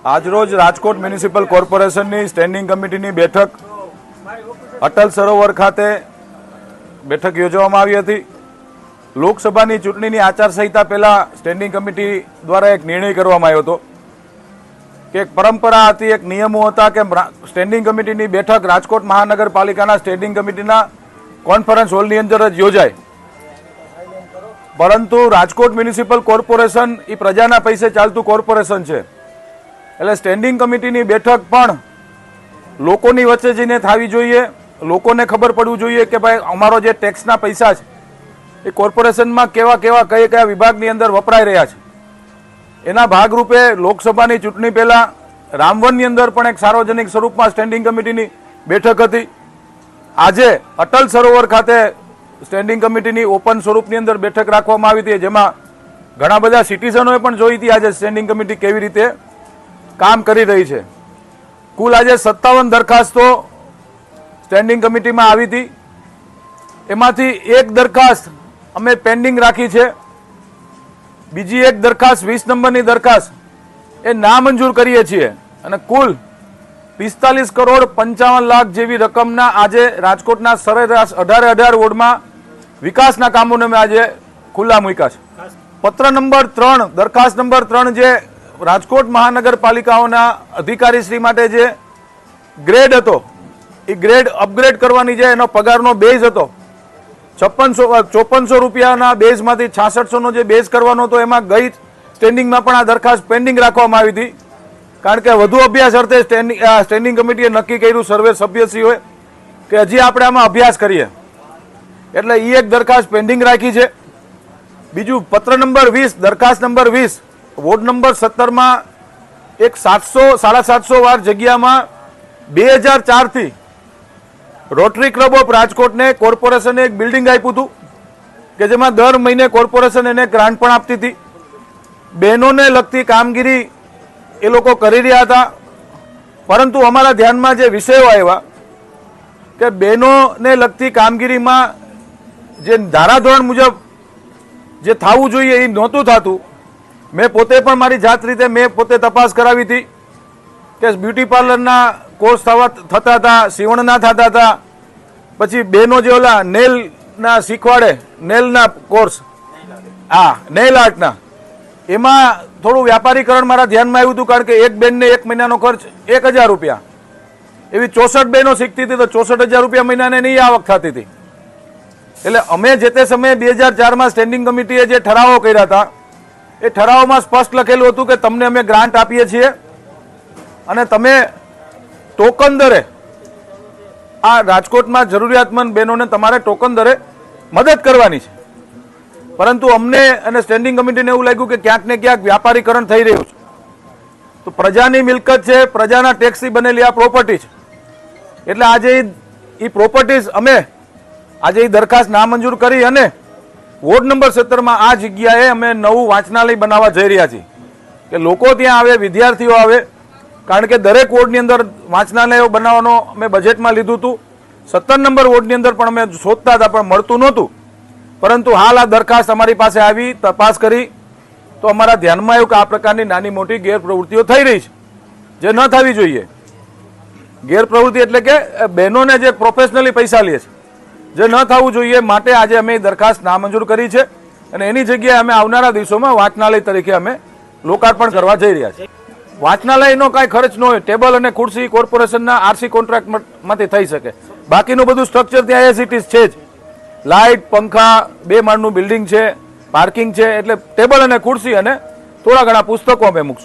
આજરોજ રાજકોટ મ્યુનિસિપલ કોર્પોરેશનની સ્ટેન્ડિંગ કમિટીની બેઠક અટલ સરોવર ખાતે બેઠક યોજવામાં આવી હતી। લોકસભાની ચૂંટણીની આચારસંહિતા પહેલા સ્ટેન્ડિંગ કમિટી દ્વારા એક નિર્ણય કરવામાં આવ્યો હતો કે એક પરંપરા હતી, એક નિયમો હતા કે સ્ટેન્ડિંગ કમિટીની બેઠક રાજકોટ મહાનગરપાલિકાના સ્ટેન્ડિંગ કમિટીના કોન્ફરન્સ હોલની અંદર જ યોજાય, પરંતુ રાજકોટ મ્યુનિસિપલ કોર્પોરેશન એ પ્રજાના પૈસે ચાલતું કોર્પોરેશન છે, એટલે સ્ટેન્ડિંગ કમિટીની બેઠક પણ લોકોની વચ્ચે જઈને થવી જોઈએ। લોકોને ખબર પડવું જોઈએ કે ભાઈ અમારો જે ટેક્સના પૈસા છે એ કોર્પોરેશનમાં કેવા કેવા કયા વિભાગની અંદર વપરાઈ રહ્યા છે। એના ભાગરૂપે લોકસભાની ચૂંટણી પહેલા રામવનની અંદર પણ એક સાર્વજનિક સ્વરૂપમાં સ્ટેન્ડિંગ કમિટીની બેઠક હતી। આજે અટલ સરોવર ખાતે સ્ટેન્ડિંગ કમિટીની ઓપન સ્વરૂપની અંદર બેઠક રાખવામાં આવી હતી, જેમાં ઘણા બધા સિટીઝનોએ પણ જોઈ હતી આજે સ્ટેન્ડિંગ કમિટી કેવી રીતે કામ કરી રહી છે। કુલ આજે 57 દરખાસ્તો સ્ટેન્ડિંગ કમિટીમાં આવી હતી, એમાંથી એક દરખાસ્ત અમે પેન્ડિંગ રાખી છે, બીજી એક દરખાસ્ત 20 નંબરની દરખાસ્ત એ નામંજૂર કરીએ છીએ, અને કુલ 45 કરોડ 55 લાખ જેવી રકમના આજે રાજકોટના સરેરાશ 18 વોર્ડમાં વિકાસના કામોને મેં આજે ખુલ્લા મૂક્યા છે। પત્ર નંબર 3 દરખાસ્ત નંબર 3 જે રાજકોટ મહાનગરપાલિકાઓના અધિકારીશ્રી માટે જે ગ્રેડ હતો એ ગ્રેડ અપગ્રેડ કરવાની જે એનો પગારનો બેઝ હતો 5400 રૂપિયાના બેઝમાંથી 6600નો જે બેઝ કરવાનો હતો, એમાં ગઈ સ્ટેન્ડિંગમાં પણ આ દરખાસ્ત પેન્ડિંગ રાખવામાં આવી હતી, કારણ કે વધુ અભ્યાસ અર્થે સ્ટેન્ડિંગ કમિટીએ નક્કી કર્યું સર્વે સભ્યશ્રીઓએ કે હજી આપણે આમાં અભ્યાસ કરીએ, એટલે એ એક દરખાસ્ત પેન્ડિંગ રાખી છે। બીજું પત્ર નંબર 20 દરખાસ્ત નંબર 20 વોર્ડ નંબર 17માં એક 700-750 વાર જગ્યામાં 2004 થી રોટરી ક્લબ ઓફ રાજકોટને કોર્પોરેશને એક બિલ્ડિંગ આપ્યું હતું કે જેમાં દર મહિને કોર્પોરેશન એને ગ્રાન્ટ પણ આપતી હતી। બહેનોને લગતી કામગીરી એ લોકો કરી રહ્યા હતા, પરંતુ અમારા ધ્યાનમાં જે વિષયો આવ્યા કે બહેનોને લગતી કામગીરીમાં જે ધારાધોરણ મુજબ જે થવું જોઈએ એ નહોતું થતું। મેં પોતે પણ મારી જાત રીતે મેં પોતે તપાસ કરાવી હતી કે બ્યુટી પાર્લરના કોર્સ થતા હતા, સીવણના થતા હતા, પછી બહેનો જે ઓલા નેલના શીખવાડે નેલના કોર્સ, નેલ આર્ટના, એમાં થોડું વ્યાપારીકરણ મારા ધ્યાનમાં આવ્યું હતું, કારણ કે એક બેનને એક મહિનાનો ખર્ચ 1000 રૂપિયા, એવી 64 બહેનો શીખતી હતી તો 64,000 રૂપિયા મહિનાને નહીં આવક થતી હતી। એટલે અમે જે તે સમયે 2004માં સ્ટેન્ડિંગ કમિટીએ જે ઠરાવો કર્યા હતા એ ઠરાવોમાં સ્પષ્ટ લખેલું હતું કે તમને અમે ગ્રાન્ટ આપીએ છીએ અને તમે ટોકન દરે આ રાજકોટમાં જરૂરિયાતમંદ બહેનોને તમારે ટોકન દરે મદદ કરવાની છે, પરંતુ અમને અને સ્ટેન્ડિંગ કમિટીને એવું લાગ્યું કે ક્યાંક ને ક્યાંક વ્યાપારીકરણ થઈ રહ્યું છે। તો પ્રજાની મિલકત છે, પ્રજાના ટેક્સથી બનેલી આ પ્રોપર્ટી છે, એટલે આજે એ પ્રોપર્ટીઝ અમે આજે એ દરખાસ્ત નામંજૂર કરી અને વોર્ડ નંબર 17માં આ જગ્યાએ અમે નવું વાંચનાલય બનાવવા જઈ રહ્યા છીએ કે લોકો ત્યાં આવે, વિદ્યાર્થીઓ આવે, કારણ કે દરેક વોર્ડની અંદર વાંચનાલયો બનાવવાનો અમે બજેટમાં લીધું હતું। 17 નંબર વોર્ડની અંદર પણ અમે શોધતા હતા પણ મળતું નહોતું, પરંતુ હાલ આ દરખાસ્ત અમારી પાસે આવી, તપાસ કરી તો અમારા ધ્યાનમાં આવ્યું કે આ પ્રકારની નાની મોટી ગેરપ્રવૃત્તિઓ થઈ રહી છે જે ન થવી જોઈએ। ગેરપ્રવૃત્તિ એટલે કે બહેનોને જે પ્રોફેશનલી પૈસા લે છે જે ન થવું જોઈએ, માટે આજે અમે દરખાસ્ત નામંજૂર કરી છે અને એની જગ્યાએ અમે આવનારા દિવસોમાં વાંચનાલય તરીકે અમે લોકાર્પણ કરવા જઈ રહ્યા છીએ। વાંચનાલયનો કાંઈ ખર્ચ ન હોય, ટેબલ અને ખુરશી કોર્પોરેશનના આરસી કોન્ટ્રાક્ટમાંથી થઈ શકે, બાકીનું બધું સ્ટ્રક્ચર ત્યાં એઝ ઇટ ઇઝ છે જ, લાઇટ, પંખા, 2 માળનું બિલ્ડિંગ છે, પાર્કિંગ છે, એટલે ટેબલ અને ખુરશી અને થોડા ઘણા પુસ્તકો અમે મૂકશું।